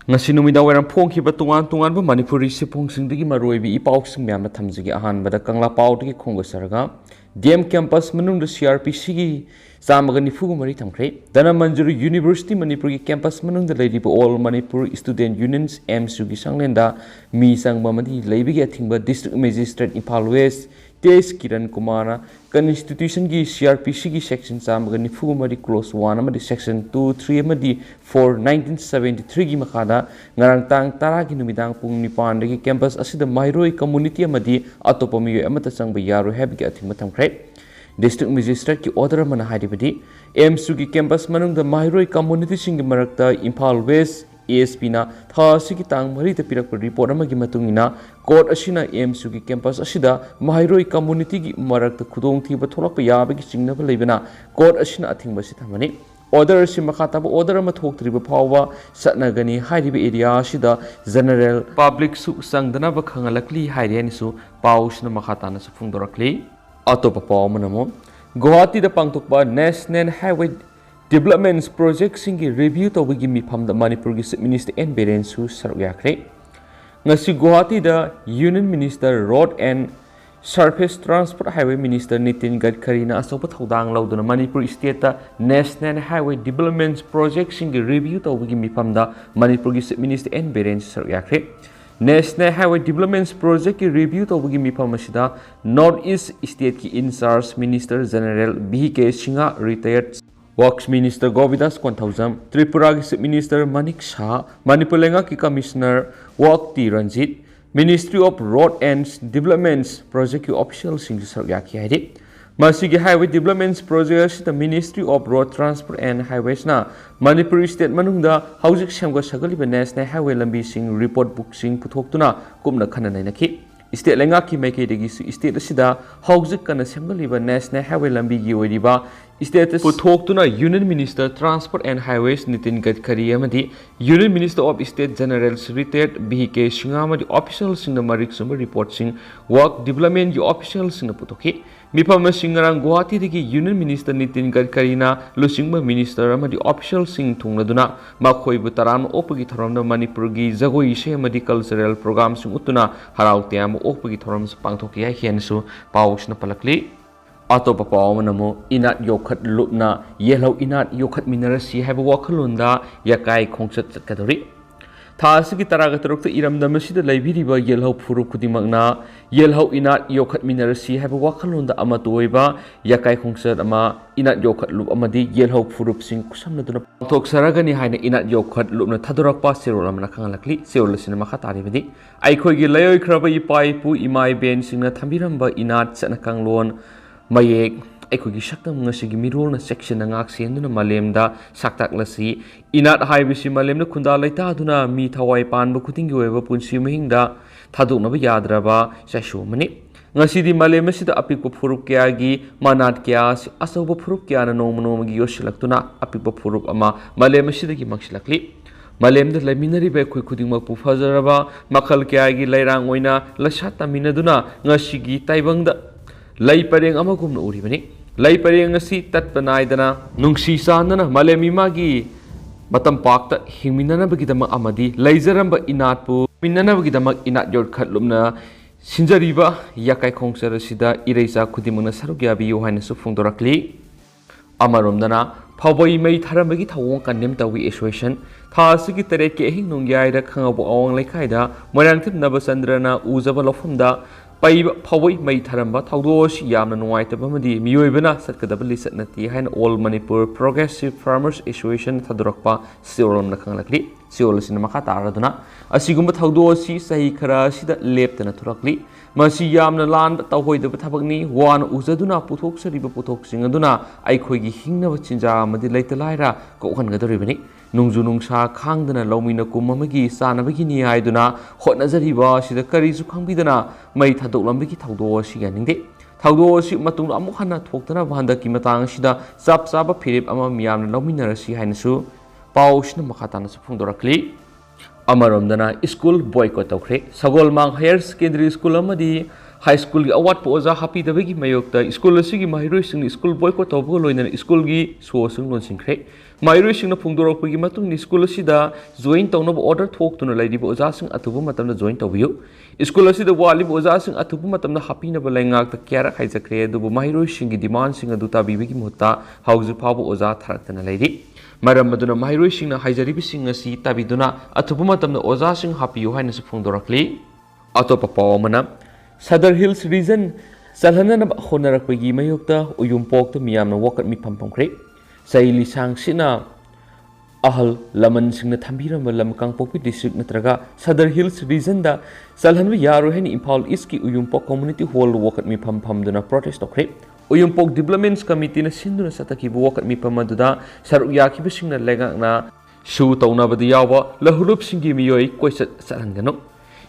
ngasi numida wairam phongkhiba tungan ba manipuri siphongsingdagi maroibi ipausing myamna thamjigi ahanbada kangla paudagi khongasarga DM campus manungda CRPC gi samaga nifugu mari thamkhre dana manjuru University Manipur gi campus manungda leiriba all Manipur Student Unions MSU gi sanglenda mi sangba madi leibigi athingba District Magistrate Imphal West T.S. Kiran Kumara Constitution gi CRPC gi section samaga nifugu mari clause 1 amadi section 2 3 amadi 4 1973 gi makada ngarang tang tara gi numidang pung nipan gi campus asida mairoi community amadi atopa miyo amata sangba yaro habigi athingba thamkhre District Magistrate ki order mana hairibadi MSU gi campus manungda mairoi community sing gi marakta Imphal West ASP na thasi ki tang mari te pirak report amagi matungina court asina MSU gi campus asida mairoi community gi marakta khudong thiba tholakpa yabagi chingnaba leibana court asina athingba si thamani order si makhataba order ama thoktriba phawa satnagani hairiba area asida general public su sangdana ba khangalakli hairiani su pausna makhatana su phungdorakli atopa paw manamo Guwahati da pangtokba National Highway Development Project singi review tawagi mifam da Manipur gi Minister N Beren su saruk yakre ngasi Guwahati da Union Minister Road and Surface Transport Highway Minister Nitin Gadkari na asopa thodang lauduna Manipur State da National Highway Development Project singi review tawagi mifam da Manipur gi Minister N Beren su saruk yakre National Highway Development Project ki review tawagi mifam asida North East State ki in charge Minister General BK Singha retired Works Minister Govidas Kwanthaujam, Tripura ki Minister Manik Shah, Manipur Lenga ki Commissioner Wak T Ranjit, Ministry of Road and Developments Project ki official singh sargyaki haidi. Masigi Highway Developments Project the Ministry of Road Transport and Highways na Manipur State manungda haujik semga sagaliba National Highway lambi sing report book sing puthoktuna kumna khananai nakhi. State lenga ki maike degi state asida haujik kana semgaliba National Highway lambi gi oiriba State puthokuna Union Minister Transport and Highways Nitin Gadkari amadi Union Minister of State General retired BK Singha amadi official sing marik sumber report sing work development gi official sing puthoki mifam singarang Guwahati degi Union Minister Nitin Gadkari na lusingba minister amadi official sing thungladuna makhoi bu taran opagi thoramna Manipur gi jagoi se amadi cultural program sing utuna harau tiam opagi thoram pangthoki hai hiansu pausna palakli Atopa pawamanamo inat yokhat lupna yellow inat yokhat minerasi have wakalunda yakai kongsat kadori Thasiki taragatrok iramdamasida laibiriba yellow puru kudimagna yellow inat yokhat minerasi have wakalunda amatoiba yakai kongsat ama inat yokhat lup amadi yellow purup sing kusamnaduna tok saragani haina inat yokhat lupna thadorakpa serolamna khangalakli seolasina makhataribadi aikhoigi layoi khraba ipai pu imai ben singna thambiramba inat chanakanglon Mayek ekogi shaktam ngasigi mirolna section na ngak senduna malemda saktaklasi inat haibisi malemna khunda laita aduna mi thawai panba khutingi weba punsi mahingda thaduknaba yadraba sashu mani ngasidi malem asida apikpa phurup kya gi manat kya asoba phurup kya na nomgi yosilaktuna apikpa phurup ama malem asida gi maksilakli Malemda laminari be khoi khudingma pu fajaraba makhal kya gi lairang oina lasata minaduna ngasigi taibangda Lai pareng amagumna uribani lai pareng asi tatpanaidana nungsi sanana malemima gi matam pakta hingminana bagidama amadi laijaramba inatpu minana bagidama inat yor khatlumna sinjariba yakai khongsara sida ireisa khudimangna sarugyabi yohaina su phungdorakli amaromdana phawai mai tharambagi thawong kandem tawi association thasigi tarek ke hing nungyaida khangabo awang lekhaida moirangthip nabasandrana ujaba lofamda Pai Pawai Mai Taramba Taudos Yamna Nuaitabamadi Mioibana Satkadaba Lisat Nati Hain All Manipur Progressive Farmers Association Tadrakpa Seolam Nakanglakli Seolasin Makata Araduna Asigumba Taudosi Sahi Kara Sida Leptana Turakli Masi Yamna Land Tawhoi the Batabagni Wan Uzaduna Putok Sariba Putok Singaduna Aikogi Hingna Chinja Madi Later Lyra Gohan Gadaribani Nungju Nungsha Kangdana Lomina Kumamagi Sanabagini Aiduna Hot Nazariba Sida Karizu Kambidana Mai Tadolambiki Taudosi Ganinde Taudosi Matung Amuhana Tokana Vanda Kimatang Sida Sap Saba Pirip Ama Miam Lominarasi Hainsu Paushna Makatana Fundorakli Amaromdana School Boycott toukhre Sagolmang Higher Secondary School amadi high school gi awat po oza happy da bagi mayok ta school asigi mahiroi sing school boycott tobo loina school gi so sing non sing khre mahiroi sing na phungdorok pagi matung ni school asida join tawna order thok tuna lai di bo oza sing atubu matam na join tawiyo school asida wali bo oza sing atubu matam na happy na balai ngak ta kyara khai jakre du mahiroi sing gi demand sing adu ta bibi gi mutta hauju phabu oza tharak tana lai di maram maduna mahiroi sing na haijari bi sing asi tabiduna atubu matam na oza sing happy yo haina su phungdorakli atopa pawmana Sadar Hills region salhana na honarak pagi mayokta uyumpok ta miyam na wakat mi pam khre sai lisang sina ahal laman singna thambiram lam kangpokpi district natraga Sadar Hills region da salhanwi yaro hen Imphal East ki uyumpok community hall wakat mi pam duna protest khre uyumpok developments committee na sinduna sataki wakat mi pam da saruk yakhi singna lega na shu tawna badi yawa lahulup singi miyoi koisat salangano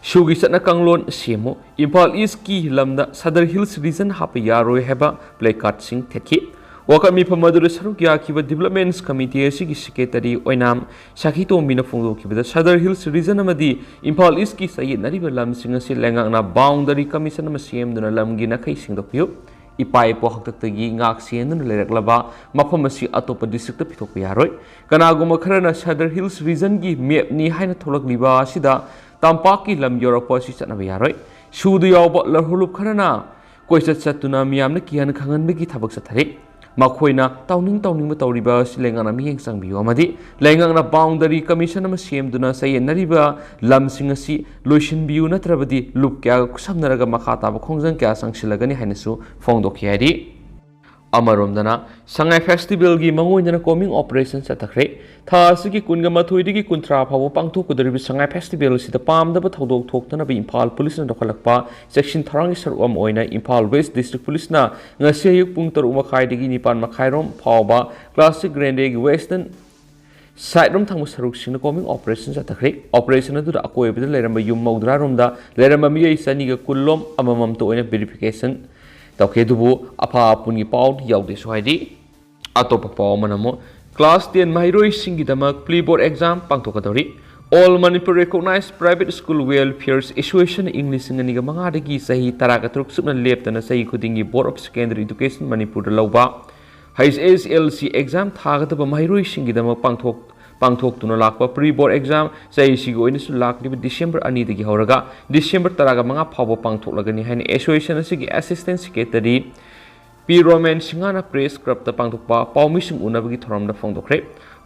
Shugi satna kanglon semo Imphal East ki lamda Sadar Hills region hapa yaroi heba placard sing theki waka mi phamadura saruk ya kiba developments committee asigi secretary oinam sakhi tombina phungdo kibada Sadar Hills region amadi Imphal East ki sayid nariba lam sing asi lengang na boundary commission ma cm duna lamgi na khai sing dokpiyo ipai po haktagi ngak sian duna leraklaba mafam asi atopa district ta pithok yaroi kanaguma kharana Sadar Hills region gi map ni haina tholak liba asida Tampaki lam Europa si satna bayaroi sudu yaw larhulup kharana koisat satuna miyamna kihan khangan begi thabak sathare makhoina tawning ma tawriba silengana miyeng sangbiyo amadi lengangna boundary commission ama semduna sayenariba lam singasi loishin biu natrabadi lup kya kusamnaraga makhata ba khongjang kya sangsilagani hainasu phongdokhiyari amaromdana sangai festival gi mangoina coming operation sathakre tha asigi kunga mathoidigi kuntra phawo pangthok kudaribi sangai festival sida pamdaba thodok thoktana bi Imphal police na dokhalakpa section tharangi sarum oina Imphal West district police na ngasi ayuk pung 3 makhai digi 9 makhai rom phawba classic grande gi western side rom thangmu saruk sing coming operation sathakre operation adu akoi bida leramba yum maudra romda leramba mi ai sani ga kullom amamam to oina verification Tauke dubu apa pungi paud yaude sohaidi atopa paw manamo class 10 mahiroi singi damak pre-board exam pangtokadori all Manipur recognized private school welfare association English ngani ga manga dagi sahi taraka truk subna leptana sahi khudingi board of secondary education Manipur lauba HSLC exam thagadaba mahiroi singi damak pangthok tuna lakpa pre-board exam sahi sigo inisu lakliba December 2 dagi horaga December taraga manga phawa pangthok lagani haini association asigi assistant secretary P Roman Singana press club ta pangthokpa pawmising unabagi thoramda phongdokre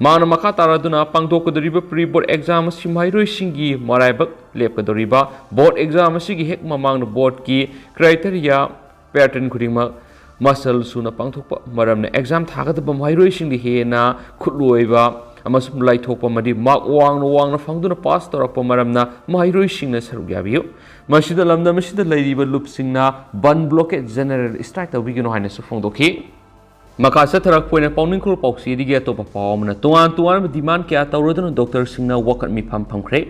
mana makha taraduna pangthokadoriba pre-board exam asi mairoi singi maraibak lepkadoriba board exam asigi hek mamangna board ki criteria pattern khudingma masal suna pangthokpa maramna exam thagadaba mairoi singdi hena khutloiba amasum lai thokpa madi mark wangna phangduna pass torakpa maramna mahiroi singna saruk yabiyo masida lamda masida lairiba loop singna ban blockade general strike tawbigino haina su phongdokhi makasa tharak poina pawning khur pauksi dige to pa pawmna tuan demand kya tawrodana doctor singna wakat mi phamkhre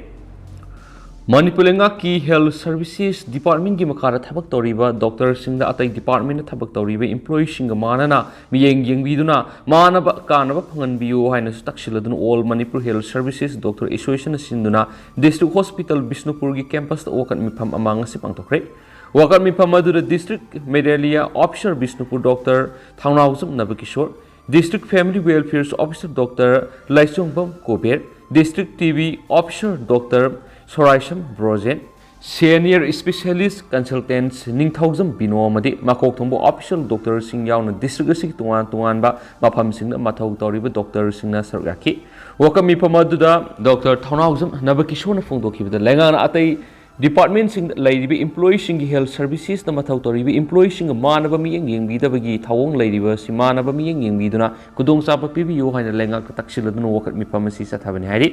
Manipulenga ki health services department gi makara thabak toriba doctor singda atai department thabak toriba employee singa manana miyeng yengbiduna manaba kanaba phangan biu haina staksiladuna all Manipur health services doctor association sinduna district hospital Bisnupur gi campus ta wakat mi pham amanga si pangtokre wakat mi pham adura district medalia officer Bisnupur doctor Thaunawjum Nabakishore district family welfare officer doctor Laisongbam Kober district TV officer doctor Soraisham Brojen senior specialist consultants Ningthaujam Bino amadi makok thongbo official doctor sing yauna district asig tuan ba mafam sing mathau toriba doctor singna sargaki wakami pamaduda doctor Thaunawjam Nabakishona phongdokibada lengana atai department sing laidibi employee sing health services na mathau toribi employee sing manaba mi yengbidabagi thawong laidiba si manaba mi yengbiduna kudong sapa pibiyo haina lenga taksiluduna wakat mi pharmacy sathabani hari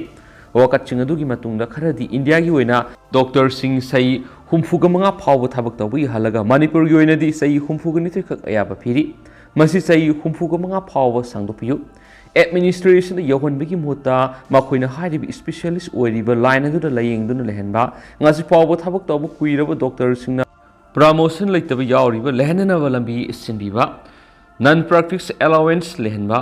wakat chingadugi matungda kharadi India gi oina doctor sing sai humfuga manga phawa thabak tawbi halaga Manipur gi oina di sai humfuga ni thak ayaba phiri masi sai humfuga manga phawa sangdopiyu administration yohon bigi muta makoina haribi specialist oiriba line adu layeng dun lehenba ngasi phawa thabak tawbu kuiraba doctor singna promotion laitaba yauriba lehenana lambi sinbiba non practice allowance lehenba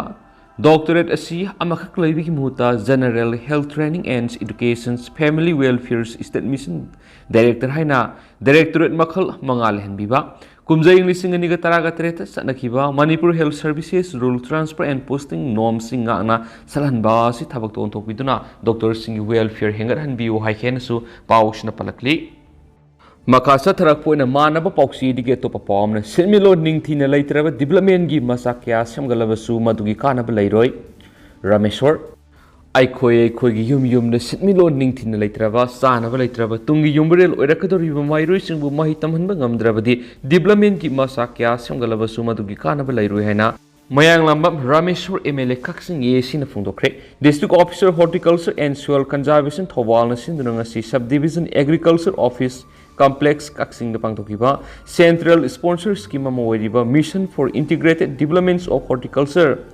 Doctorate asi amakak laibigi muhuta General Health Training and Education Family Welfare State Mission Director haina Directorate makhal mangal henbiba kumjai lising ani ga taraga treta sanakiba Manipur Health Services Rule Transfer and Posting Norms singa na salhanba si thabak ton thokbiduna doctor sing welfare hengar hanbiu haikenasu pawsna palakli Makasa Tarakpoina Manaba Poxi Digeto Papom, Semilo Ningtina later development gi Masakya Samgalabasu Madugi Kanaba Leroy Rameshwar Aikoi Kogi Yum the Sitmilo Ningtina laterava, Sanava laterava, Tungi Yumbril, Erakadori Mairusin Mahitam Bangam Dravadi, development gi Masakya Samgalabasu Madugi Kanaba Leroyana. Mayang Lambam Rameshwar MLA Kaksing Yesin Fundokre, District Officer Horticulture and Soil Conservation Thawal Sindunangasi Subdivision Agriculture Office Complex Kaksing the Pangtokiba, Central Sponsor Scheme Mawariba, Mission for Integrated Developments of Horticulture,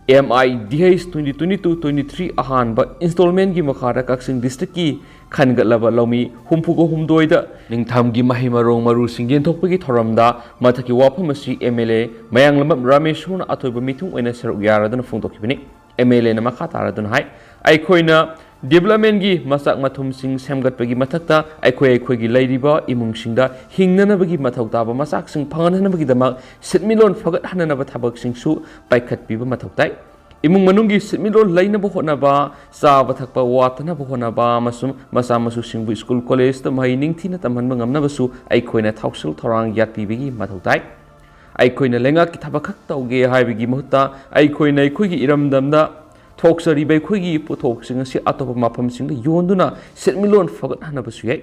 MIDH 2022-23 Ahan, but installment Gimakara Kaksing District Ki, Kangalaba Lomi, Humpugo Humdoida, Ningtam Gimahimarong Maru Singin Topiki Toramda, Mataki Wapamasi MLA, Mayang Lamab Rameshun Atoba Mitung when a Serugara than a Fundokibini, MLA Namakatara than High, Aikoina. Development gi masak mathum sing semgat pagi mathakta aikoi gi laidiba imung singda hingnana bagi mathauta ba masak sing phanganana bagi damak sitmilon fagat hanana ba thabak sing su paikhat piba mathautai imung manungi sitmilon laina bo hona ba sa ba thakpa watana bo hona ba masum masa masu singbu school college ta maining thina tamhan ngamna basu aikoina thausul thorang yat pibigi mathautai aikoina lenga ki thabakak tauge haibigi mahutta aikoina gi iramdamda Talksari by Quiggy put talks in a sea out of Mapam sing the Yonduna, set Milon forgot Hanabasuye.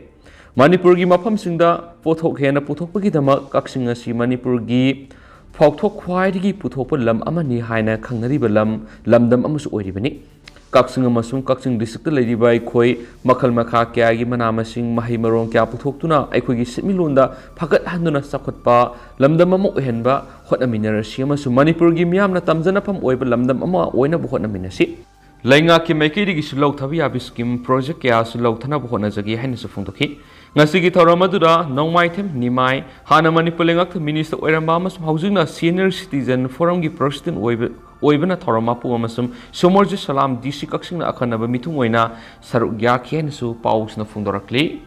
Manipurgi Mapam sing the Potok Putopagidama, Kaxing a sea Manipurgi, Poktok quietly put up a lam amani haina Kangariba lamdam amus oribani. Kaxing a masum Kaxing district lady by Koi, Makal Makakiagi Manama sing Mahimaron Kaputokuna, Equigi set Milunda, Pagat Handuna Sakotpa, Lamdam Henba. Hot a mineracy, so Manipurgi Miam Tamzanapam Oib Lamdam Ama, Oina Bohona Minasi. Lainga Kimaki is low Taviabiskim project Yas low Tanabonazagi Hennis of Fundoki. Nasigi Taramadura, no maitem, Nimai, Hana Manipulingak, Minister Oiramamas, housing a senior citizen forum President Oibana Toramapu Amasum, Somorji Salam, DC Coxing Akanaba Mituena, Sarugyaki Hensu, Paus na Fundorakli.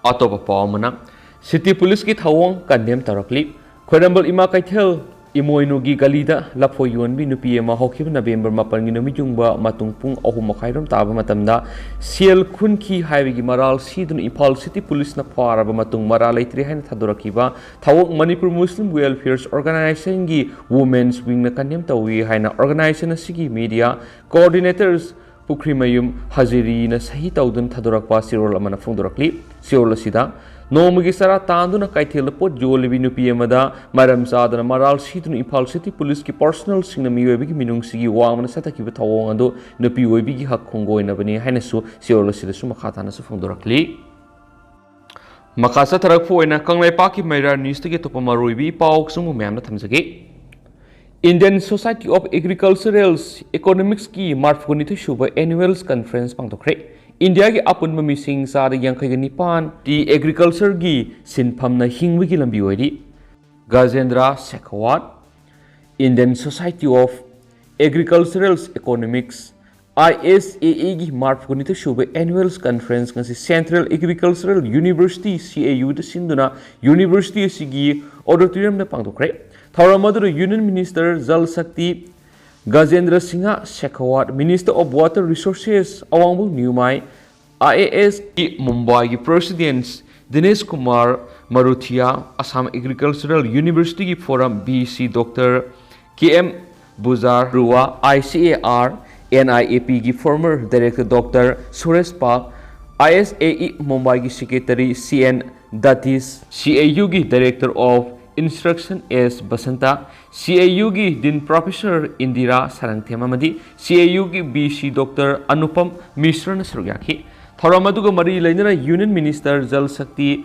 Autoba Palmana, City Police Kit Hawong, Kandem Tarakli. Kwadambal ima kaithel imoinugi galida lapho yonbi nupi ema hokib November mapangi numijungba matungpung ahum makhairam taba matamda siel khunki highway gi maral sidun Impal City Police na paraba matung maral aitri haina thadurakiba thawok Manipur Muslim Welfare Organization gi Women's Wing na kanyam tawi haina organization asigi media coordinators Pukrimayum Haziri na sahi taudun thadurakpa sirol amana phungdurakli sirol asida Nomagi Sara Tanduna Kaithil Pot Jolibi Nupiamada, Madam Sadana Maral Situn Impal City Police ki personal sinami webiki minung sigi wamana sataki betawando Nupi webiki hakongo in abani Hanesu, Siola Sidasu Makatana Fundurakli. Makasa Tarakpo in a Kanglai Paki Mera news to get up Maruibi, Pauksum Mamma Tamsagi. Indian Society of Agriculturals Economics ki Marfunitu Shuba Annuals Conference Pangtokre. India ki apun mamising sa yang kay ganipan di agriculture gi sinpam na hingwigi lambi wadi Gajendra Shekhawat Indian Society of Agricultural Economics ISAE gi March gunito shuba annuals conference ngasi Central Agricultural University CAU da sinduna University sigi auditorium na pangtokre Thauramadu Union Minister Jal Shakti Gajendra Singha Shekhawat, Minister of Water Resources, Awangbu Newmai, IAS Mumbai ki President Dinesh Kumar Maruthia, Assam Agricultural University Forum BC Dr. KM Buzar Ruwa, ICAR, NIAP ki former Director Dr. Suresh Pak, ISAE Mumbai ki Secretary CN Datis, CAU ki Director of Instruction S. Basanta, CAU ki Din Professor Indira Sarangthemamadi, CAU ki BC Dr. Anupam Mishra Nasrugyaki, Thoramaduga Mari Lainara Union Minister Jal Shakti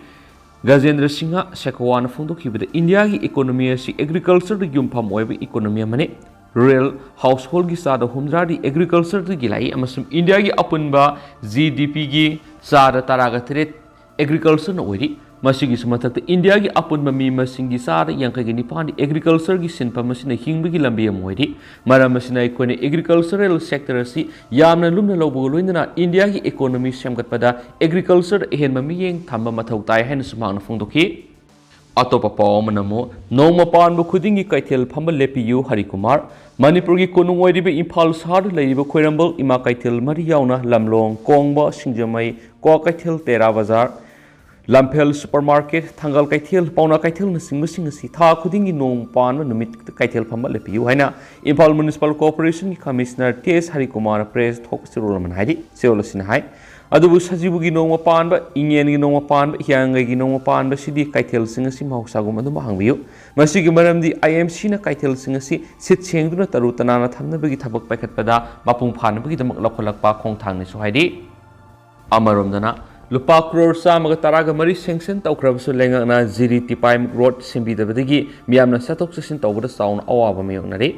Gajendra Singha Shekhawat Fundokibada India ki economy si agriculture ki yumpam oiba economy mane rural household ki sada humdra di agriculture ki gilai amasum India ki apunba GDP ki sada taraga threat agriculture na oiri ꯃꯁꯤꯒꯤꯁꯨ ꯃꯊꯛꯇ ꯏꯟꯗꯤꯌꯥꯒꯤ ꯑꯄꯨꯟꯕ ꯃꯤ ꯃꯁꯤꯡꯒꯤ ꯆꯥꯗ 59% ꯑꯦꯒ꯭ꯔꯤꯀꯜꯆꯔꯒꯤ ꯁꯤꯟꯐꯝ ꯑꯁꯤꯅ ꯍꯤꯡꯕꯒꯤ ꯂꯝꯕꯤ ꯑꯃ ꯑꯣꯏꯔꯤ ꯃꯔꯝ ꯑꯁꯤꯅ ꯑꯩꯈꯣꯏꯅ ꯑꯦꯒ꯭ꯔꯤꯀꯜꯆꯔꯦꯜ ꯁꯦꯛꯇꯔ ꯑꯁꯤ ꯌꯥꯝꯅ ꯂꯨꯝꯅ ꯂꯧꯕꯒ ꯂꯣꯏꯅꯅ ꯏꯟꯗꯤꯌꯥꯒꯤ ꯏꯀꯣꯅꯣꯃꯤ ꯁꯦꯝꯒꯠꯄꯗ ꯑꯦꯒ꯭ꯔꯤꯀꯜꯆꯔꯗ ꯑꯍꯦꯟꯕ ꯃꯤꯠꯌꯦꯡ ꯊꯝꯕ ꯃꯊꯧ ꯇꯥꯏ ꯍꯥꯏꯅꯁꯨ ꯃꯍꯥꯛꯅ ꯐꯣꯡꯗꯣꯛꯈꯤ ꯑꯇꯣꯞꯄ ꯄꯥꯎ ꯑꯃꯅ ꯑꯃꯨꯛ ꯅꯣꯡꯃ ꯄꯥꯟꯕ ꯈꯨꯗꯤꯡꯒꯤ ꯀꯩꯊꯦꯜ ꯐꯝꯕ ꯂꯦꯞꯄꯤꯌꯨ ꯍꯔꯤꯀꯨꯃꯥꯔ ꯃꯅꯤꯄꯨꯔꯒꯤ ꯀꯣꯅꯨꯡ ꯑꯣꯏꯔꯤꯕ ꯏꯝꯐꯥꯜ ꯁꯍꯔꯗ ꯂꯩꯔꯤꯕ ꯈꯣꯏꯔꯝꯕꯜ ꯏꯃꯥ ꯀꯩꯊꯦꯜ ꯃꯔꯤ ꯌꯥꯎꯅ ꯂꯝꯂꯣꯡ ꯀꯣꯡꯕ ꯁꯤꯡꯖꯃꯩ ꯀ꯭ꯋꯥ ꯀꯩꯊꯦꯜ ꯇꯦꯔꯥ ꯕꯖꯥꯔ ꯂꯝꯐꯦꯜ ꯁꯨꯄꯔꯃꯥꯔꯀꯦꯠ ꯊꯪꯒꯥꯜ ꯀꯩꯊꯦꯜ ꯄꯥꯎꯅꯥ ꯀꯩꯊꯦꯜꯅꯆꯤꯡꯕꯁꯤꯡ ꯑꯁꯤ ꯊꯥ ꯈꯨꯗꯤꯡꯒꯤ ꯅꯣꯡ ꯄꯥꯟꯕ ꯅꯨꯃꯤꯠꯇ ꯀꯩꯊꯦꯜ ꯐꯝꯕ ꯂꯦꯞꯄꯤꯌꯨ ꯍꯥꯏꯅ ꯏꯝꯐꯥꯜ ꯃ꯭ꯌꯨꯅꯤꯁꯤꯄꯥꯜ ꯀꯣꯔꯄꯣꯔꯦꯁꯟꯒꯤ ꯀꯃꯤꯁꯅꯔ ꯇꯦꯁ ꯍꯔꯤꯀꯨꯃꯥꯔ ꯄ꯭ꯔꯦꯁ ꯊꯣꯛꯄ ꯆꯦꯔꯣꯜ ꯑꯃꯅ ꯍꯥꯏꯔꯤ ꯆꯦꯔꯣꯜ ꯑꯁꯤꯅ ꯍꯥꯏ ꯑꯗꯨꯕꯨ ꯁꯖꯤꯕꯨꯒꯤ ꯅꯣꯡꯃ ꯄꯥꯟꯕ ꯏꯉꯦꯟꯒꯤ ꯅꯣꯡꯃ ꯄꯥꯟꯕ ꯍꯤꯌꯥꯡꯒꯩꯒꯤ ꯅꯣꯡꯃ ꯄꯥꯟꯕꯁꯤꯗꯤ ꯀꯩꯊꯦꯜꯁꯤꯡ ꯑꯁꯤ ꯃꯍꯧꯁꯥꯒꯨꯝ ꯑꯗꯨꯝ ꯍꯥꯡꯕꯤꯌꯨ ꯃꯁꯤꯒꯤ ꯃꯔꯝꯗꯤ IMCꯅ ꯀꯩꯊꯦꯜꯁꯤꯡ ꯑꯁꯤ ꯁꯤꯠ ꯁꯦꯡꯗꯨꯅ ꯇꯔꯨ ꯇꯅꯥꯟꯅ ꯊꯝꯅꯕꯒꯤ ꯊꯕꯛ ꯄꯥꯏꯈꯠꯄꯗ ꯃꯄꯨꯡ ꯐꯥꯅꯕꯒꯤꯗꯃꯛ ꯂꯧꯈꯠꯂꯛꯄ ꯈꯣꯡꯊꯥꯡꯅꯤꯁꯨ ꯍꯥꯏꯔꯤ ꯑꯃꯔꯣꯝꯗꯅ ꯂꯨꯄꯥ ꯀ꯭ꯔꯣꯔ 113 ꯁꯦꯡꯁꯟ ꯇꯧꯈ꯭ꯔꯕꯁꯨ ꯂꯩꯉꯥꯛꯅ ꯖꯤꯔꯤ ꯇꯤꯄꯥꯏꯃꯨꯛ ꯔꯣꯗ ꯁꯦꯝꯕꯤꯗꯕꯗꯒꯤ ꯃꯤꯌꯥꯝꯅ ꯆꯠꯊꯣꯛ ꯆꯠꯁꯤꯟ ꯇꯧꯕꯗ ꯆꯥꯎꯅ ꯑꯋꯥꯕ ꯃꯥꯌꯣꯛꯅꯔꯤ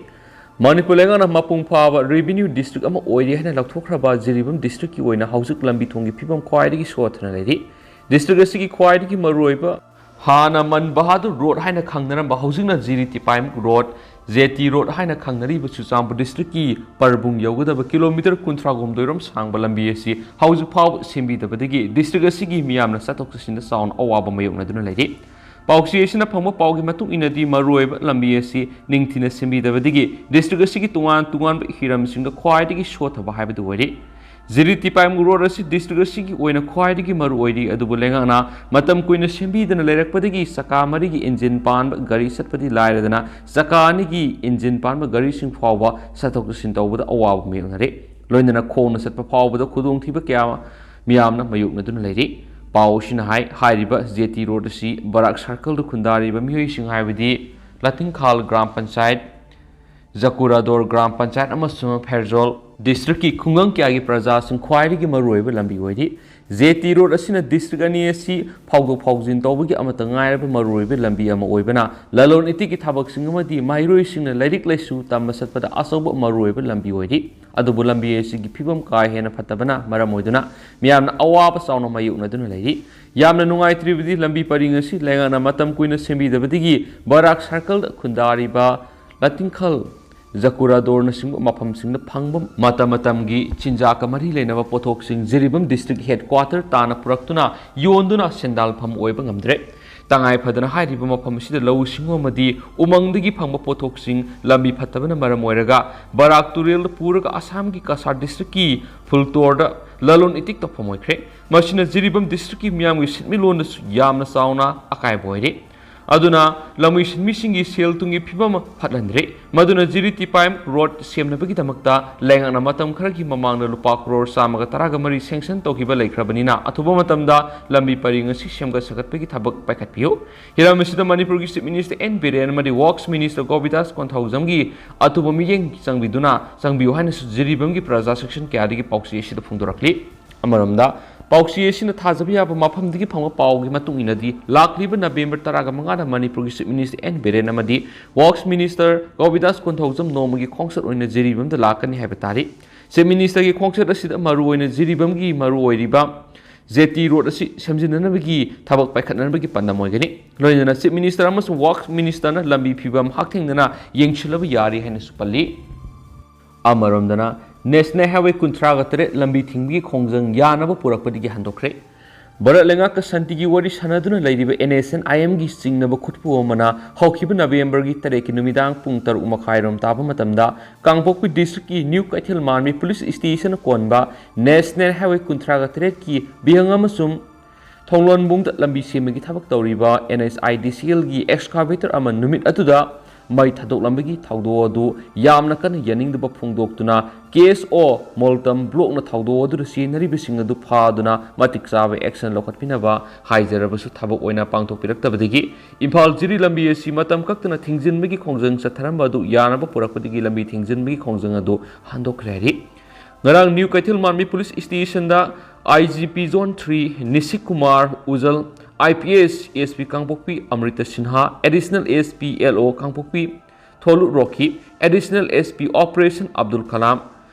ꯃꯅꯤꯄꯨꯔ ꯂꯩꯉꯥꯛꯅ ꯃꯄꯨꯡ ꯐꯥꯕ ꯔꯦꯚꯤꯅ꯭ꯌꯨ ꯗꯤꯁꯇ꯭ꯔꯤꯛ ꯑꯃ ꯑꯣꯏꯔꯤ ꯍꯥꯏꯅ ꯂꯧꯊꯣꯛꯈ꯭ꯔꯕ ꯖꯤꯔꯤꯕꯝ ꯗꯤꯁꯇ꯭ꯔꯤꯛꯀꯤ ꯑꯣꯏꯅ ꯍꯧꯖꯤꯛ ꯂꯝꯕꯤ ꯊꯣꯡꯒꯤ ꯐꯤꯕꯝ ꯈ꯭ꯋꯥꯏꯗꯒꯤ ꯁꯣꯊꯅ ꯂꯩꯔꯤ ꯗꯤꯁꯇ꯭ꯔꯤꯛ ꯑꯁꯤꯒꯤ ꯈ꯭ꯋꯥꯏꯗꯒꯤ ꯃꯔꯨꯑꯣꯏꯕ ꯍꯥꯟꯅ ꯃꯟ ꯕꯍꯥꯗꯨꯔ ꯔꯣꯗ ꯍꯥꯏꯅ ꯈꯪꯅꯔꯝꯕ ꯍꯧꯖꯤꯛꯅ ꯖꯤꯔꯤ ꯇꯤꯄꯥꯏꯃꯨꯛ ꯔꯣꯗ ꯖꯦꯇꯤ ꯔꯣꯗ ꯍꯥꯏꯅ ꯈꯪꯅꯔꯤꯕ ꯆꯨꯔꯆꯥꯟꯄꯨꯔ ꯗꯤꯁꯇ꯭ꯔꯤꯛꯀꯤ ꯄꯔꯕꯨꯡ ꯌꯧꯒꯗꯕ ꯀꯤꯂꯣꯃꯤꯇꯔ 39 ꯁꯥꯡꯕ ꯂꯝꯕꯤ ꯑꯁꯤ ꯍꯧꯖꯤꯛ ꯐꯥꯎꯕ ꯁꯦꯝꯕꯤꯗꯕꯗꯒꯤ ꯗꯤꯁꯇ꯭ꯔꯤꯛ ꯑꯁꯤꯒꯤ ꯃꯤꯌꯥꯝꯅ ꯆꯠꯊꯣꯛ ꯆꯠꯁꯤꯟꯗ ꯆꯥꯎꯅ ꯑꯋꯥꯕ ꯃꯥꯌꯣꯛꯅꯗꯨꯅ ꯂꯩꯔꯤ ꯄꯥꯎꯆꯦ ꯑꯁꯤꯅ ꯐꯪꯕ ꯄꯥꯎꯒꯤ ꯃꯇꯨꯡ ꯏꯟꯅꯗꯤ ꯃꯔꯨꯑꯣꯏꯕ ꯂꯝꯕꯤ ꯑꯁꯤ ꯅꯤꯡꯊꯤꯅ ꯁꯦꯝꯕꯤꯗꯕꯗꯒꯤ ꯗꯤꯁꯇ꯭ꯔꯤꯛ ꯑꯁꯤꯒꯤ ꯇꯣꯉꯥꯟ ꯇꯣꯉꯥꯟꯕ ꯍꯤꯔꯝꯁꯤꯡꯗ ꯈ꯭ꯋꯥꯏꯗꯒꯤ ꯁꯣꯊꯕ ꯍꯥꯏꯕꯗꯨ ꯑꯣꯏꯔꯤ ꯖꯤꯔꯤ ꯇꯤꯄꯥꯏꯃꯨꯛ ꯔꯣꯗ ꯑꯁꯤ ꯗꯤꯁꯇ꯭ꯔꯤꯛ ꯑꯁꯤꯒꯤ ꯑꯣꯏꯅ ꯈ꯭ꯋꯥꯏꯗꯒꯤ ꯃꯔꯨꯑꯣꯏꯔꯤ ꯑꯗꯨꯕꯨ ꯂꯩꯉꯥꯛꯅ ꯃꯇꯝ ꯀꯨꯏꯅ ꯁꯦꯝꯕꯤꯗꯅ ꯂꯩꯔꯛꯄꯗꯒꯤ ꯆꯀꯥ 4ꯒꯤ ꯏꯟꯖꯤꯟ ꯄꯥꯟꯕ ꯒꯥꯔꯤ ꯆꯠꯄꯗꯤ ꯂꯥꯏꯔꯗꯅ ꯆꯀꯥ 2ꯒꯤ ꯏꯟꯖꯤꯟ ꯄꯥꯟꯕ ꯒꯥꯔꯤꯁꯤꯡ ꯐꯥꯎꯕ ꯆꯠꯊꯣꯛ ꯆꯠꯁꯤꯟ ꯇꯧꯕꯗ ꯑꯋꯥꯕ ꯃꯥꯌꯣꯛꯅꯔꯤ ꯂꯣꯏꯅꯅ ꯈꯣꯡꯅ ꯆꯠꯄ ꯐꯥꯎꯕꯗ ꯈꯨꯗꯣꯡꯊꯤꯕ ꯀꯌꯥ ꯃꯤꯌꯥꯝꯅ ꯃꯥꯌꯣꯛꯅꯗꯨꯅ ꯂꯩꯔꯤ ꯄꯥꯎ ꯑꯁꯤꯅ ꯍꯥꯏꯔꯤꯕ ꯖꯦꯇꯤ ꯔꯣꯗ ꯑꯁꯤ ꯕꯔꯥꯛ ꯁꯔꯀꯜꯗ ꯈꯨꯟꯗꯥꯔꯤꯕ ꯃꯤꯑꯣꯏꯁꯤꯡ ꯍꯥꯏꯕꯗꯤ ꯂꯥꯇꯤꯡꯈꯥꯜ ꯒ꯭ꯔꯥꯝ ꯄꯟꯆꯥꯌꯠ ꯖꯀꯨꯔꯥꯗꯣꯔ ꯒ꯭ꯔꯥꯝ ꯄꯟꯆꯥꯌꯠ ꯑꯃꯁꯨꯡ ꯐꯦꯔꯖꯣꯜ ꯗꯤꯁꯇ꯭ꯔꯤꯛꯀꯤ ꯈꯨꯡꯒꯪ ꯀꯌꯥꯒꯤ ꯄ꯭ꯔꯖꯥꯁꯤꯡ ꯈ꯭ꯋꯥꯏꯗꯒꯤ ꯃꯔꯨꯑꯣꯏꯕ ꯂꯝꯕꯤ ꯑꯣꯏꯔꯤ ꯖꯦꯇꯤ ꯔꯣꯗ ꯑꯁꯤꯅ ꯗꯤꯁꯇ꯭ꯔꯤꯛ ꯑꯅꯤ ꯑꯁꯤ ꯐꯥꯎꯗꯣꯛ ꯐꯥꯎꯖꯤꯟ ꯇꯧꯕꯒꯤ ꯑꯃꯠꯇ ꯉꯥꯏꯔꯕ ꯃꯔꯨꯑꯣꯏꯕ ꯂꯝꯕꯤ ꯑꯃ ꯑꯣꯏꯕꯅ ꯂꯂꯣꯟ ꯏꯇꯤꯛꯀꯤ ꯊꯕꯛꯁꯤꯡ ꯑꯃꯗꯤ ꯃꯍꯩꯔꯣꯏꯁꯤꯡꯅ ꯂꯥꯏꯔꯤꯛ ꯂꯥꯏꯁꯨ ꯇꯝꯕ ꯆꯠꯄꯗ ꯑꯆꯧꯕ ꯃꯔꯨꯑꯣꯏꯕ ꯂꯝꯕꯤ ꯑꯣꯏꯔꯤ ꯑꯗꯨꯕꯨ ꯂꯝꯕꯤ ꯑꯁꯤꯒꯤ ꯐꯤꯕꯝ ꯀꯥ ꯍꯦꯟꯅ ꯐꯠꯇꯕꯅ ꯃꯔꯝ ꯑꯣꯏꯗꯨꯅ ꯃꯤꯌꯥꯝꯅ ꯑꯋꯥꯕ ꯆꯥꯎꯅ ꯃꯥꯌꯣꯛꯅꯗꯨꯅ ꯂꯩꯔꯤ ꯌꯥꯝꯅ ꯅꯨꯡꯉꯥꯏꯇ꯭ꯔꯤꯕꯗꯤ ꯂꯝꯕꯤ ꯄꯔꯤꯡ ꯑꯁꯤ ꯂꯩꯉꯥꯛꯅ ꯃꯇꯝ ꯀꯨꯏꯅ ꯁꯦꯝꯕꯤꯗꯕꯗꯒꯤ ꯕꯔꯥꯛ ꯁꯔꯀꯜꯗ ꯈꯨꯟꯗꯥꯔꯤꯕ ꯂꯥꯇꯤꯡꯈꯜ ꯖꯀꯨꯔꯥꯗꯣꯔꯅꯆꯤꯡꯕ ꯃꯐꯝꯁꯤꯡꯗ ꯐꯪꯕ ꯃꯇꯝꯒꯤ ꯆꯤꯟꯖꯥꯛꯀ ꯃꯔꯤ ꯂꯩꯅꯕ ꯄꯣꯠꯊꯣꯛꯁꯤꯡ ꯖꯤꯔꯤꯕꯝ ꯗꯤꯁꯇ꯭ꯔꯤꯛ ꯍꯦꯗꯀ꯭ꯋꯥꯇꯔ ꯇꯥꯟꯅ ꯄꯨꯔꯛꯇꯨꯅ ꯌꯣꯟꯗꯨꯅ ꯁꯦꯟꯗꯥꯜꯐꯝ ꯑꯣꯏꯕ ꯉꯝꯗ꯭ꯔꯦ ꯇꯉꯥꯏ ꯐꯗꯅ ꯍꯥꯏꯔꯤꯕ ꯃꯐꯝ ꯑꯁꯤꯗ ꯂꯧꯎ ꯁꯤꯡꯎ ꯑꯃꯗꯤ ꯎꯃꯪꯗꯒꯤ ꯐꯪꯕ ꯄꯣꯠꯊꯣꯛꯁꯤꯡ ꯂꯝꯕꯤ ꯐꯠꯇꯕꯅ ꯃꯔꯝ ꯑꯣꯏꯔꯒ ꯕꯔꯥꯛ ꯇꯨꯔꯦꯜꯗ ꯄꯨꯔꯒ ꯑꯁꯥꯝꯒꯤ ꯀꯁꯥꯔ ꯗꯤꯁꯇ꯭ꯔꯤꯛꯀꯤ ꯐꯨꯜꯇꯣꯔꯗ ꯂꯂꯣꯟ ꯏꯇꯤꯛ ꯇꯧꯐꯝ ꯑꯣꯏꯈ꯭ꯔꯦ ꯃꯁꯤꯅ ꯖꯤꯔꯤꯕꯝ ꯗꯤꯁꯇ꯭ꯔꯤꯛꯀꯤ ꯃꯤꯌꯥꯝꯒꯤ ꯁꯦꯟꯃꯤꯠꯂꯣꯟꯗꯁꯨ ꯌꯥꯝꯅ ꯆꯥꯎꯅ ꯑꯀꯥꯏꯕ ꯑꯣꯏꯔꯤ ꯑꯗꯨꯅ ꯂꯧꯃꯤ ꯁꯤꯟꯃꯤꯁꯤꯡꯒꯤ ꯁꯦꯜ ꯊꯨꯝꯒꯤ ꯐꯤꯕꯝ ꯐꯠꯍꯟꯗ꯭ꯔꯦ ꯃꯗꯨꯅ ꯖꯤꯔꯤ ꯇꯤꯄꯥꯏꯝ ꯔꯣꯗ ꯁꯦꯝꯅꯕꯒꯤꯗꯃꯛꯇ ꯂꯩꯉꯥꯛꯅ ꯃꯇꯝ ꯈꯔꯒꯤ ꯃꯃꯥꯡꯗ ꯂꯨꯄꯥ ꯀ꯭ꯔꯣꯔ 113 ꯁꯦꯡꯁꯟ ꯇꯧꯈꯤꯕ ꯂꯩꯈ꯭ꯔꯕꯅꯤꯅ ꯑꯊꯨꯕ ꯃꯇꯝꯗ ꯂꯝꯕꯤ ꯄꯔꯤꯡ ꯑꯁꯤ ꯁꯦꯝꯒꯠ ꯁꯥꯒꯠꯄꯒꯤ ꯊꯕꯛ ꯄꯥꯏꯈꯠꯄꯤꯌꯨ ꯍꯤꯔꯝ ꯑꯁꯤꯗ ꯃꯅꯤꯄꯨꯔꯒꯤ ꯆꯤꯞ ꯃꯤꯅꯤꯁꯇꯔ N ꯕꯤꯔꯦꯟ ꯑꯃꯗꯤ ꯋꯥꯔꯛꯁ ꯃꯤꯅꯤꯁꯇꯔ ꯒꯣꯕꯤꯟꯗꯥꯁ ꯀꯣꯟꯊꯧꯖꯝꯒꯤ ꯑꯊꯨꯕ ꯃꯤꯠꯌꯦꯡ ꯆꯪꯕꯤꯌꯨ ꯍꯥꯏꯅꯁꯨ ꯖꯤꯔꯤꯕꯝꯒꯤ ꯄ꯭ꯔꯖꯥ ꯁꯦꯛꯁꯟ ꯀꯌꯥꯗꯒꯤ ꯄꯥꯎꯆꯦ ꯑꯁꯤꯗ ꯐꯣꯡꯗꯣꯔꯛꯂꯤ ꯑꯃꯔꯣꯝꯗ ꯄꯥꯎꯆꯦ ꯑꯁꯤꯅ ꯊꯥꯖꯕ ꯌꯥꯕ ꯃꯐꯝꯗꯒꯤ ꯐꯪꯕ ꯄꯥꯎꯒꯤ ꯃꯇꯨꯡ ꯏꯟꯅꯗꯤ ꯂꯥꯛꯂꯤꯕ ꯅꯕꯦꯝꯕꯔ 15ꯗ ꯃꯅꯤꯄꯨꯔꯒꯤ ꯆꯤꯞ ꯃꯤꯅꯤꯁꯇꯔ N ꯕꯤꯔꯦꯟ ꯑꯃꯗꯤ ꯋꯥꯔꯛꯁ ꯃꯤꯅꯤꯁꯇꯔ ꯒꯣꯕꯤꯟꯗꯥꯁ ꯀꯣꯟꯊꯧꯖꯝ ꯅꯣꯡꯃꯒꯤ ꯈꯣꯡꯆꯠ ꯑꯣꯏꯅ ꯖꯤꯔꯤꯕꯝꯗ ꯂꯥꯛꯀꯅꯤ ꯍꯥꯏꯕ ꯇꯥꯔꯤ ꯆꯤꯞ ꯃꯤꯅꯤꯁꯇꯔꯒꯤ ꯈꯣꯡꯆꯠ ꯑꯁꯤꯗ ꯃꯔꯨꯑꯣꯏꯅ ꯖꯤꯔꯤꯕꯝꯒꯤ ꯃꯔꯨꯑꯣꯏꯔꯤꯕ ꯖꯦꯇꯤ ꯔꯣꯗ ꯑꯁꯤ ꯁꯦꯝꯖꯤꯟꯅꯅꯕꯒꯤ ꯊꯕꯛ ꯄꯥꯏꯈꯠꯅꯕꯒꯤ ꯄꯥꯟꯗꯝ ꯑꯣꯏꯒꯅꯤ ꯂꯣꯏꯅꯅ ꯆꯤꯞ ꯃꯤꯅꯤꯁꯇꯔ ꯑꯃꯁꯨꯡ ꯋꯥꯔꯛꯁ ꯃꯤꯅꯤꯁꯇꯔꯅ ꯂꯝꯕꯤ ꯐꯤꯕꯝ ꯍꯛꯊꯦꯡꯅꯅ ꯌꯦꯡꯁꯤꯜꯂꯕ ꯌꯥꯔꯤ ꯍꯥꯏꯅꯁꯨ ꯄꯜꯂꯤ ꯑꯃꯔꯣꯝꯗꯅ ꯅꯦꯁꯅꯦꯜ ꯍꯥꯏꯋꯦ 38 ꯂꯝꯕꯤ ꯊꯤꯡꯕꯒꯤ ꯈꯣꯡꯖꯪ ꯌꯥꯅꯕ ꯄꯨꯔꯛꯄꯗꯒꯤ ꯍꯟꯗꯣꯛꯈ꯭ꯔꯦ ꯚꯥꯔꯠ ꯂꯩꯉꯥꯛꯀ ꯁꯥꯟꯇꯤꯒꯤ ꯋꯥꯔꯤ ꯁꯥꯟꯅꯗꯨꯅ ꯂꯩꯔꯤꯕ NSNIMꯒꯤ ꯆꯤꯡꯅꯕ ꯈꯨꯠꯄꯨ ꯑꯃꯅ ꯍꯧꯈꯤꯕ ꯅꯕꯦꯝꯕꯔꯒꯤ 3ꯒꯤ ꯅꯨꯃꯤꯗꯥꯡ ꯄꯨꯡ 6:30 ꯇꯥꯕ ꯃꯇꯝꯗ ꯀꯥꯡꯄꯣꯛꯄꯤ ꯗꯤꯁꯇ꯭ꯔꯤꯛꯀꯤ ꯅ꯭ꯌꯨ ꯀꯩꯊꯦꯜ ꯃꯥꯟꯕꯤ ꯄꯨꯂꯤꯁ ꯁ꯭ꯇꯦꯁꯟꯅ ꯀꯣꯟꯕ ꯅꯦꯁꯅꯦꯜ ꯍꯥꯏꯋꯦ 38ꯀꯤ ꯕꯤꯍꯪ ꯑꯃꯁꯨꯡ ꯊꯣꯡꯂꯣꯟꯕꯨꯡꯗ ꯂꯝꯕꯤ ꯁꯦꯝꯕꯒꯤ ꯊꯕꯛ ꯇꯧꯔꯤꯕ NHIDCLꯒꯤ ꯑꯦꯛꯁꯀꯥꯚꯦꯇꯔ ꯑꯃ ꯅꯨꯃꯤꯠ ꯑꯗꯨꯗ ꯃꯩ ꯊꯥꯗꯣꯛꯂꯝꯕꯒꯤ ꯊꯧꯗꯣꯛ ꯑꯗꯨ ꯌꯥꯝꯅ ꯀꯟꯅ ꯌꯥꯅꯤꯡꯗꯕ ꯐꯣꯡꯗꯣꯛꯇꯨꯅ KSO ꯃꯣꯜꯇꯝ ꯕ꯭ꯂꯣꯛꯅ ꯊꯧꯗꯣꯛ ꯑꯗꯨꯗ ꯆꯦꯟꯅꯔꯤꯕꯁꯤꯡ ꯑꯗꯨ ꯐꯥꯗꯨꯅ ꯃꯇꯤꯛ ꯆꯥꯕ ꯑꯦꯛꯁꯟ ꯂꯧꯈꯠꯄꯤꯅꯕ ꯍꯥꯏꯖꯔꯕꯁꯨ ꯊꯕꯛ ꯑꯣꯏꯅ ꯄꯥꯡꯊꯣꯛꯄꯤꯔꯛꯇꯕꯗꯒꯤ ꯏꯝꯐꯥꯜ ꯖꯤꯔꯤ ꯂꯝꯕꯤ ꯑꯁꯤ ꯃꯇꯝ ꯀꯛꯇꯅ ꯊꯤꯡꯖꯤꯟꯕꯒꯤ ꯈꯣꯡꯖꯪ ꯆꯠꯊꯔꯝꯕ ꯑꯗꯨ ꯌꯥꯅꯕ ꯄꯨꯔꯛꯄꯗꯒꯤ ꯂꯝꯕꯤ ꯊꯤꯡꯖꯤꯟꯕꯒꯤ ꯈꯣꯡꯖꯪ ꯑꯗꯨ ꯍꯟꯗꯣꯛꯈ꯭ꯔꯦ ꯍꯥꯏꯔꯤ ꯉꯔꯥꯡ ꯅ꯭ꯌꯨ ꯀꯩꯊꯦꯜ ꯃꯥꯟꯕꯤ police ꯁ꯭ꯇꯦꯁꯟꯗ IGP Zone 3 Nishik Kumar Ujal IPS SP Kangpokpi Amrita Sinha Additional SP LO Kangpokpi Tholu Rocky Additional SP Operation Abdul Kalam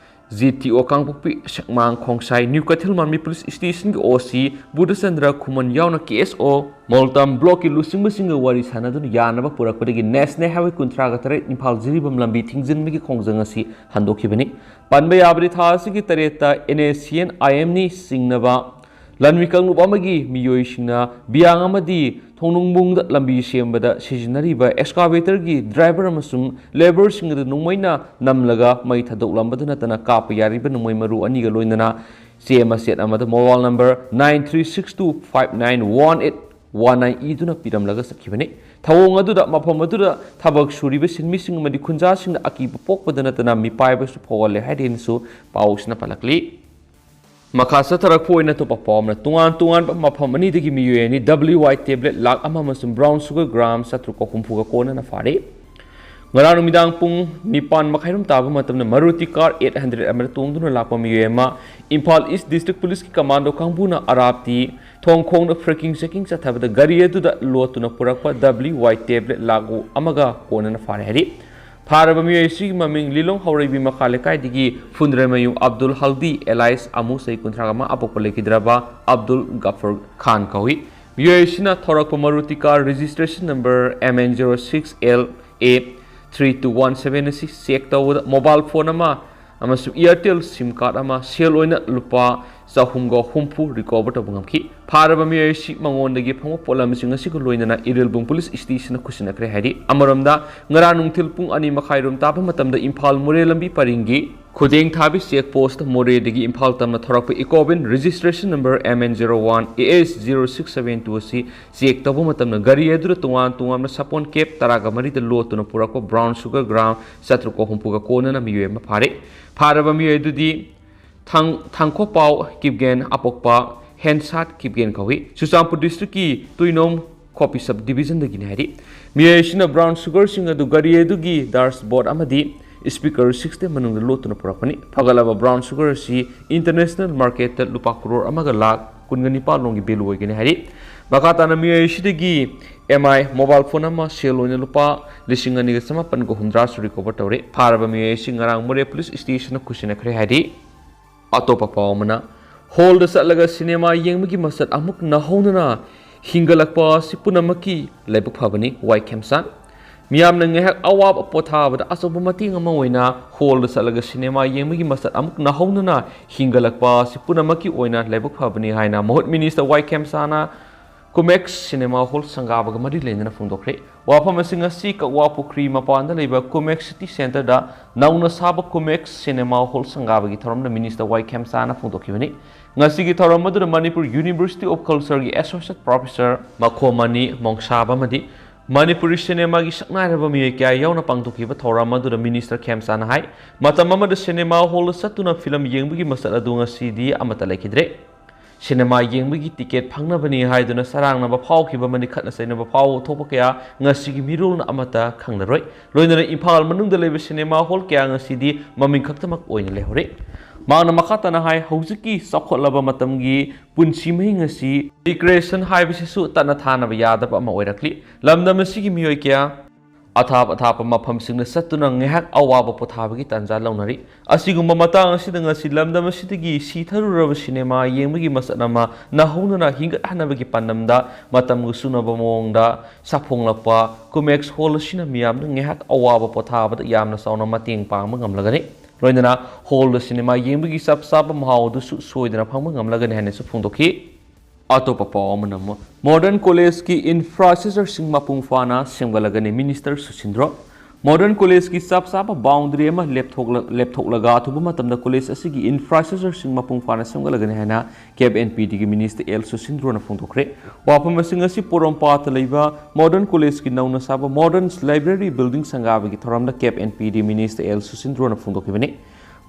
GTO Kangpokpi Sakmang Khongsai New Kathilman Police Station OC Budasandra Kuman Yauna KSO Moltam Block Lusing Singa Wari Sanadun Yanaba Purakudi National Highway Contractor Impal Ziribam Lambi Tingzin Miki Kongzangasi Handokibani Panbay Abri Thasiki Tareta NACN IMNI Singnaba Lanwikang Lubamagi Miyoishina Biangamadi Tonungbung Lambi Shembada Sijinariba excavator gi driver amasung labor sing the Numaina Namlaga Maitadok Lambadunatana Kapa Yariba Numai Maru Aniga Loinana CM set Amada mobile number 9362591819 Iduna Piram Lagas Kivani Tawongaduda Mapamadura Tabak Shuriba Missing Madikunja Sing Aki Pok Padanatana Mipibas to Paul Hadin so Pausna Palakli Makasa tarakpo to perform na tungan mapamani de gimi WY tablet lak amamasum brown sugar gram satru ko kumpuga kona na fare ngarang midang pung nipan makhairum taba matam na Maruti car 800 amar tungduna lakpa miyema Impal East District Police ki commando kangpuna arapti thongkhong na freaking checking sathabada gari edu da lotuna purakpa WY tablet lagu amaga kona na fare hari Parabami Maming Lilong Horibi Makalekai Digi Fundramayu Abdul Haldi Elias Amu Say Kuntragama Apopoleki Draba Abdul Gaffer Khan Kawi Muyashina Thorak Maruti car registration number MN06LA3217 Sekta with mobile phone ama Amasu Airtel SIM card ama Seloina Lupa Sahumgo Humpu recover to Bungamki Parabami Mangon the Gipong Polam Singasiloina Irelbung Police Station Kusina Krehadi Amaromda Ngaranung Tilpung Ani Makhairum Tapamatam the Impal Murelambi Paringi Kuding Tabi Sek Post More Digi Impal Tam Thorapu Ecobin registration number MN01 AS0672C Sek Tabumatam Gari Edu Tuan Sapon Cape Taragamari the Lotuna Purako Brown Sugar Ground Satruko Humpuga Kona Miyema Pare Parabami Edudi Tangko Pau Kipgen Apokpa Hensat Kipgen Kawi Susampu District ki Tuinom Copy Subdivision the Ginari Miyashina Brown Sugar Singa du Gari Edugi Dashboard Amadi Speaker 60 Manung Lotuna Propani Pagalava Brown Sugar si International Market Lupakuror Amagala Kunganipa Longi Bilu Ginari Bakatana Miyashidigi MI mobile phone ama Seloina Lupa Lishingani Sama Pango Hundra recover Tore Paraba Miyashingarang Mure Police Station Kusina Krehadi Atopa Paumana Hold the Salaga Cinema Yangmaki Masat Amuk Nahonana Hingalakpa Sipunamaki Lebu Pavani White Kemsan Miam Nangak Awab Pota with Asobamati Amawina Hold the Salaga Cinema Yangmaki Masat Amuk Nahonana Hingalakpa Sipunamaki Oina Lebu Pavani Haina Mohot Minister White Kemsana Comex Cinema Hall Sangabaga Madilena Fundokre Wapamasinga Sika Wapukri Mapanda Labor Comex City Center da Nauna Saba Comex Cinema Hall Sangabagi Toram the Minister Y Kamsana Fundokivani Nasigi Toramadu the Manipur University of Culture Associate Professor Makomani Mongsaba Madi Manipuri Cinema Gishnarabami Yauna Pangtokiva Toramadu the Minister Kamsana High Matamama the Cinema Hall Satuna film Yangbugi Masaladunga CD Amatalekidre Cinema Yangbugi ticket Pangnabani Haiduna Sarang number Pau Kibamani Katnasai number Pau Topakea, Nasigi Mirul Amata Kangaroi, Loina Impal Manung the Labor Cinema Hall Kang CD, Maming Kaktamak Oin Lehore. Mana Makatana High Hosiki, Sokot Lava Matamgi, Punchimingasi, Decreation High Visu Tanatana Yada Maoirakli, Lambda Masigi Mioikia. Atap Mapam Sing the Satuna Hak Awaba Potabagi Tanza Lonari. Asiguma Matang sitting a Silamda Masitigi, Sitaru Cinema, Yemigi Masanama, Nahuna Hinga Hanavaki Panamda, Matamusuna Bamonda, Sapong Lapa, Comex Holashina Miam, Hak Awaba Potaba, Yamna Sauna Mating Pamangam Lagani. Roinana, hold the cinema Yemigi Sapsabam how to soy the Pamangam Lagan Hennes of Fundoki. Atopapa Modern College ki infrastructure Singmapung Fana Simgalagani Minister Susindro Modern College ki Sapsapa boundary ama laptop laga Tubumatam the college asigi infrastructure Singmapung Fana Simgalagani Hana Cab NPD ki Minister El Susindro na Fundokre Wapamasingasi Porom Pata Leva Modern College ki Nauna Saba Modern Library Building Sangabi Toram the Cab NPD Minister El Susindro na Fundokivani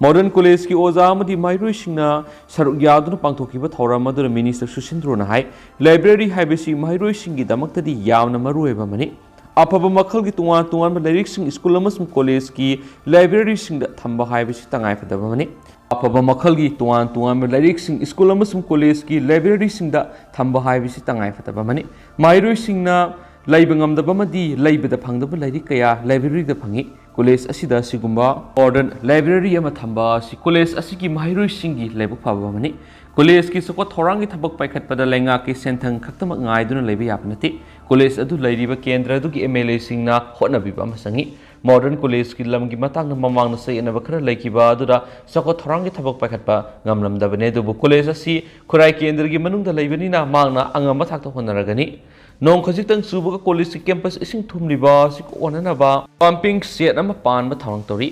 Modern College ki Ozamadi Mairosingna Sarugyaduna Pangtokiba Thoramadu Minister Susindro na Hai Library Habisi Mairosingi Damaktadi Yavna Marueva Mani Apaba Makal ki Tuan Lyricsing Scholamusm College ki Library Sing the Tamba Habisi Tangai for the Mani Apaba Makal ki Tuan Lyricsing Scholamusm College ki Library Sing the Tamba Habisi Tangai for the Mani Mairosingna Laibangam the Bamadi, Laibada Pangdaba Lady Kaya, Library the Pangi, college ꯑꯁꯤꯗ ꯑꯁꯤꯒꯨꯝꯕ modern library ꯑꯃ ꯊꯝꯕ ꯑꯁꯤ college ꯑꯁꯤꯒꯤ ꯃꯍꯩꯔꯣꯏꯁꯤꯡꯒꯤ ꯂꯥꯏꯕꯛ ꯐꯕ ꯑꯃꯅꯤ ꯀꯣꯂꯦꯖꯀꯤ ꯆꯥꯎꯈꯠ ꯊꯧꯔꯥꯡꯒꯤ ꯊꯕꯛ ꯄꯥꯏꯈꯠꯄꯗ ꯂꯩꯉꯥꯛꯀꯤ ꯁꯦꯟꯊꯪ ꯈꯛꯇꯃꯛ ꯉꯥꯏꯗꯨꯅ ꯂꯩꯕ ꯌꯥꯕ ꯅꯠꯇꯦ ꯀꯣꯂꯦꯖ ꯑꯗꯨ ꯂꯩꯔꯤꯕ ꯀꯦꯟꯗ꯭ꯔ ꯑꯗꯨꯒꯤ MLAꯁꯤꯡꯅ ꯍꯣꯠꯅꯕꯤꯕ ꯑꯃ ꯆꯪꯏ ꯃꯣꯗꯔꯟ ꯀꯣꯂꯦꯖꯀꯤ ꯂꯝꯒꯤ ꯃꯇꯥꯡꯗ ꯃꯃꯥꯡꯗ ꯆꯌꯦꯠꯅꯕ ꯈꯔ ꯂꯩꯈꯤꯕ ꯑꯗꯨꯗ ꯆꯥꯎꯈꯠ ꯊꯧꯔꯥꯡꯒꯤ ꯊꯕꯛ ꯄꯥꯏꯈꯠꯄ ꯉꯝꯂꯝꯗꯕꯅꯤ ꯑꯗꯨꯕꯨ ꯀꯣꯂꯦꯖ ꯑꯁꯤ ꯈꯨꯔꯥꯏ ꯀꯦꯟꯗ꯭ꯔꯒꯤ ꯃꯅꯨꯡꯗ ꯂꯩꯕꯅꯤꯅ ꯃꯍꯥꯛꯅ ꯑꯉꯝꯕ ꯊꯥꯛꯇ ꯍꯣꯠꯅꯔꯒꯅꯤ ꯅꯣꯡ ꯈꯖꯤꯛꯇꯪ ꯆꯨꯕꯒ ꯀꯣꯂꯦꯖꯀꯤ ꯀꯦꯝꯄꯁ ꯏꯁꯤꯡ ꯊꯨꯝꯂꯤꯕ ꯑꯁꯤ ꯀꯣꯟꯅꯅꯕ ꯄꯝꯄꯤꯡ ꯁꯦꯠ ꯑꯃ ꯄꯥꯟꯕ ꯊꯧꯔꯥꯡ ꯇꯧꯔꯤ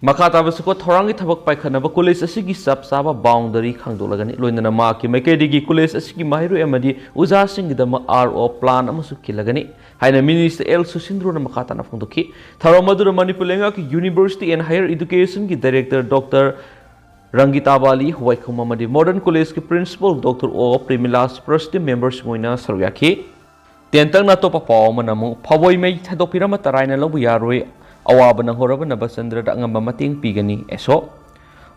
ꯃꯈꯥ ꯇꯥꯕ ꯆꯥꯎꯈꯠ ꯊꯧꯔꯥꯡꯒꯤ ꯊꯕꯛ ꯄꯥꯏꯈꯠꯅꯕ ꯀꯣꯂꯦꯖ ꯑꯁꯤꯒꯤ ꯆꯞ ꯆꯥꯕ ꯕꯥꯎꯟꯗꯔꯤ ꯈꯪꯗꯣꯛꯂꯒꯅꯤ ꯂꯣꯏꯅꯅ ꯃꯍꯥꯛꯀꯤ ꯃꯥꯏꯀꯩꯗꯒꯤ ꯀꯣꯂꯦꯖ ꯑꯁꯤꯒꯤ ꯃꯍꯩꯔꯣꯏ ꯑꯃꯗꯤ ꯑꯣꯖꯥꯁꯤꯡꯒꯤꯗꯃꯛ RO ꯄ꯭ꯂꯥꯟ ꯑꯃꯁꯨ ꯈꯤꯜꯂꯒꯅꯤ ꯍꯥꯏꯅ ꯃꯤꯅꯤꯁꯇꯔ L ꯁꯨꯁꯤꯟꯗ꯭ꯔꯣꯅ ꯃꯈꯥ ꯇꯥꯅ ꯐꯣꯡꯗꯣꯛꯈꯤ ꯊꯧꯔꯝ ꯑꯗꯨꯗ ꯃꯅꯤꯄꯨꯔ ꯂꯩꯉꯥꯛꯀꯤ ꯌꯨꯅꯤꯚꯔꯁꯤꯇꯤ ꯑꯦꯟड ꯍꯥꯌꯔ ꯏꯗꯨꯀꯦꯁꯟꯒꯤ ꯗꯥꯏꯔꯦꯛꯇꯔ ꯗꯣꯛꯇꯔ ꯔꯪꯒꯤꯇꯥꯕꯥꯂꯤ ꯋꯥꯏꯈꯣꯝ ꯑꯃꯗꯤ ꯃꯣꯗꯔꯟ ꯀꯣꯂꯦꯖꯀꯤ ꯄ꯭ꯔꯤꯟꯁꯤꯄꯜ ꯗꯣꯛꯇꯔ O ꯄ꯭ꯔꯦꯃꯤꯂꯥꯁ ꯄ꯭ꯔꯁꯤꯗꯦꯟ ꯃꯦꯝꯕꯔꯁꯤꯡ ꯑꯣꯏꯅ ꯁꯔꯨꯛ ꯌꯥꯈꯤ ꯇꯦꯟꯇꯛꯅ ꯑꯇꯣꯞꯄ ꯄꯥꯎ ꯑꯃꯅ ꯑꯃꯨꯛ ꯐꯥꯎꯕꯣꯏ ꯃꯩ ꯊꯥꯗꯣꯛꯄꯤꯔꯝꯕ ꯇꯔꯥꯏꯅ ꯂꯧꯕ ꯌꯥꯔꯣꯏ ꯑꯋꯥꯕ ꯅꯪꯍꯧꯔꯕ ꯅꯕꯆꯟꯗ꯭ꯔꯗ ꯑꯉꯝꯕ ꯃꯇꯦꯡ ꯄꯤꯒꯅꯤ ꯑꯦꯁꯣ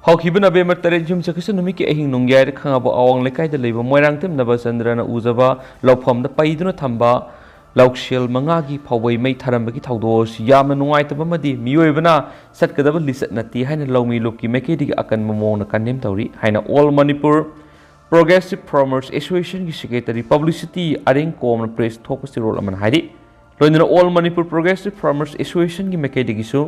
ꯍꯧꯈꯤꯕ ꯅꯕꯦꯝꯕꯔ 8 ꯌꯨꯝꯁꯀꯩꯁ ꯅꯨꯃꯤꯠꯀꯤ ꯑꯍꯤꯡ ꯅꯣꯡꯌꯥꯏꯗ ꯈꯪꯉꯕ ꯑꯋꯥꯡ ꯂꯩꯀꯥꯏꯗ ꯂꯩꯕ ꯃꯣꯏꯔꯥꯡꯊꯦꯝ ꯅꯕꯆꯟꯗ꯭ꯔꯅ ꯎꯖꯕ ꯂꯧꯐꯝꯗ ꯄꯩꯗꯨꯅ ꯊꯝꯕ ꯂꯧꯁꯦꯜ 5ꯒꯤ ꯐꯥꯎꯕꯣꯏ ꯃꯩ ꯊꯥꯔꯝꯕꯒꯤ ꯊꯧꯗꯣꯛ ꯑꯁꯤ ꯌꯥꯝꯅ ꯅꯨꯡꯉꯥꯏꯇꯕ ꯑꯃꯗꯤ ꯃꯤꯑꯣꯏꯕꯅ ꯆꯠꯀꯗꯕ ꯂꯤꯆꯠ ꯅꯠꯇꯦ ꯍꯥꯏꯅ ꯂꯧꯃꯤ ꯂꯨꯞꯀꯤ ꯃꯥꯏꯀꯩꯗꯒꯤ ꯑꯀꯟꯕ ꯃꯑꯣꯡꯗ ꯀꯟꯗꯦꯝ ꯇꯧꯔꯤ ꯍꯥꯏꯅ ꯑꯣꯜ ꯃꯅꯤꯄꯨꯔ ꯄ꯭ꯔꯣꯒ꯭ꯔꯦꯁꯤꯚ ꯐꯥꯔꯃꯔꯁ ꯑꯦꯁꯣꯁꯤꯌꯦꯁꯟꯒꯤ ꯁꯦꯀ꯭ꯔꯦꯇꯔꯤ ꯄꯕ꯭ꯂꯤꯁꯤꯇꯤ ꯑꯔꯦꯡ ꯀꯣꯝꯅ ꯄ꯭ꯔꯦꯁ ꯊꯣꯛꯄ ꯆꯤꯔꯣꯜ ꯑꯃꯅ ꯍꯥꯏꯔꯤ ꯂꯣꯏꯅꯅ ꯑꯣꯜ ꯃꯅꯤꯄꯨꯔ ꯄ꯭ꯔꯣꯒ꯭ꯔꯦꯁꯤꯚ ꯐꯥꯔꯃꯔꯁ ꯑꯦꯁꯣꯁꯤꯌꯦꯁꯟꯒꯤ ꯃꯥꯏꯀꯩꯗꯒꯤꯁꯨ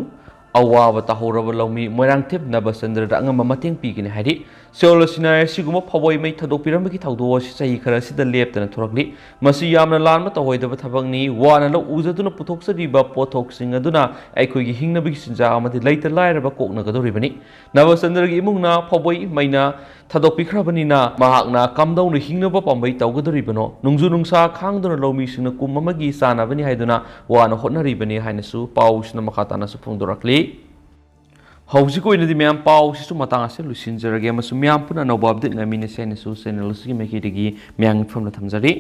ꯑꯋꯥꯕ ꯇꯥꯍꯧꯔꯕ ꯂꯧꯃꯤ ꯃꯣꯏꯔꯥꯡꯊꯦꯝ ꯅꯕꯆꯟꯗ꯭ꯔꯗ ꯑꯉꯝꯕ ꯃꯇꯦꯡ ꯄꯤꯒꯅꯤ ꯍꯥꯏꯔꯤ ꯁꯤꯑꯣꯜ ꯑꯁꯤꯅ ꯑꯁꯤꯒꯨꯝꯕ ꯐꯥꯎꯕꯣꯏ ꯃꯩ ꯊꯥꯗꯣꯛꯄꯤꯔꯝꯕꯒꯤ ꯊꯧꯗꯣꯛ ꯑꯁꯤ ꯆꯍꯤ ꯈꯔꯁꯤꯗ ꯂꯦꯞꯇꯅ ꯊꯣꯔꯛꯂꯤ ꯃꯁꯤ ꯌꯥꯝꯅ ꯂꯥꯟꯕ ꯇꯧꯍꯣꯏꯗꯕ ꯊꯕꯛꯅꯤ ꯋꯥꯅ ꯂꯧ ꯎꯖꯗꯨꯅ ꯄꯨꯊꯣꯛꯆꯔꯤꯕ ꯄꯣꯠꯊꯣꯛꯁꯤꯡ ꯑꯗꯨꯅ ꯑꯩꯈꯣꯏꯒꯤ ꯍꯤꯡꯅꯕꯒꯤ ꯆꯤꯟꯖꯥꯛ ꯑꯃꯗꯤ ꯂꯩꯇ ꯂꯥꯏꯔꯕ ꯀꯣꯛꯅꯒꯗꯧꯔꯤꯕꯅꯤ ꯅꯕꯆꯟꯗ꯭ꯔꯒꯤ ꯏꯃꯨꯡꯅ ꯐꯥꯎꯕꯣꯏ ꯃꯩꯅ ꯊꯥꯗꯣꯛꯄꯤꯈ꯭ꯔꯕꯅꯤꯅ ꯃꯍꯥꯛꯅ ꯀꯝꯗꯧꯅ ꯍꯤꯡꯅꯕ ꯄꯥꯝꯕꯩ ꯇꯧꯒꯗꯧꯔꯤꯕꯅꯣ ꯅꯣꯡꯖꯨ ꯅꯨꯡꯁꯥ ꯈꯥꯡꯗꯨꯅ ꯂꯧꯃꯤꯁꯤꯡꯅ ꯀꯨꯝ ꯑꯃꯒꯤ ꯆꯥꯅꯕꯅꯤ ꯍꯥꯏꯗꯨꯅ ꯋꯥꯅ ꯍꯣꯠꯅꯔꯤꯕꯅꯤ ꯍꯥꯏꯅꯁꯨ ꯄꯥꯎꯁꯤꯅ ꯃꯈꯥ ꯇꯥꯅꯁꯨ ꯐꯣꯡꯗꯣꯔꯛꯂꯤ ꯍꯧꯖꯤꯛ ꯑꯣꯏꯅꯗꯤ ꯃꯌꯥꯝ ꯄꯥꯎꯁꯤꯁꯨ ꯃꯇꯥꯡ ꯑꯁꯤ ꯂꯣꯏꯁꯤꯟꯖꯔꯒꯦ ꯑꯃꯁꯨꯡ ꯃꯌꯥꯝ ꯄꯨꯟꯅ ꯑꯅꯧꯕ ꯑꯞꯗꯦꯠ ꯉꯥꯏꯃꯤꯟꯅꯁꯤ ꯍꯥꯏꯅꯁꯨ ꯆꯦꯅꯦꯜ ꯑꯁꯤꯒꯤ ꯃꯥꯏꯀꯩꯗꯒꯤ ꯃꯌꯥꯝꯒꯤ ꯐꯝꯅ ꯊꯝꯖꯔꯤ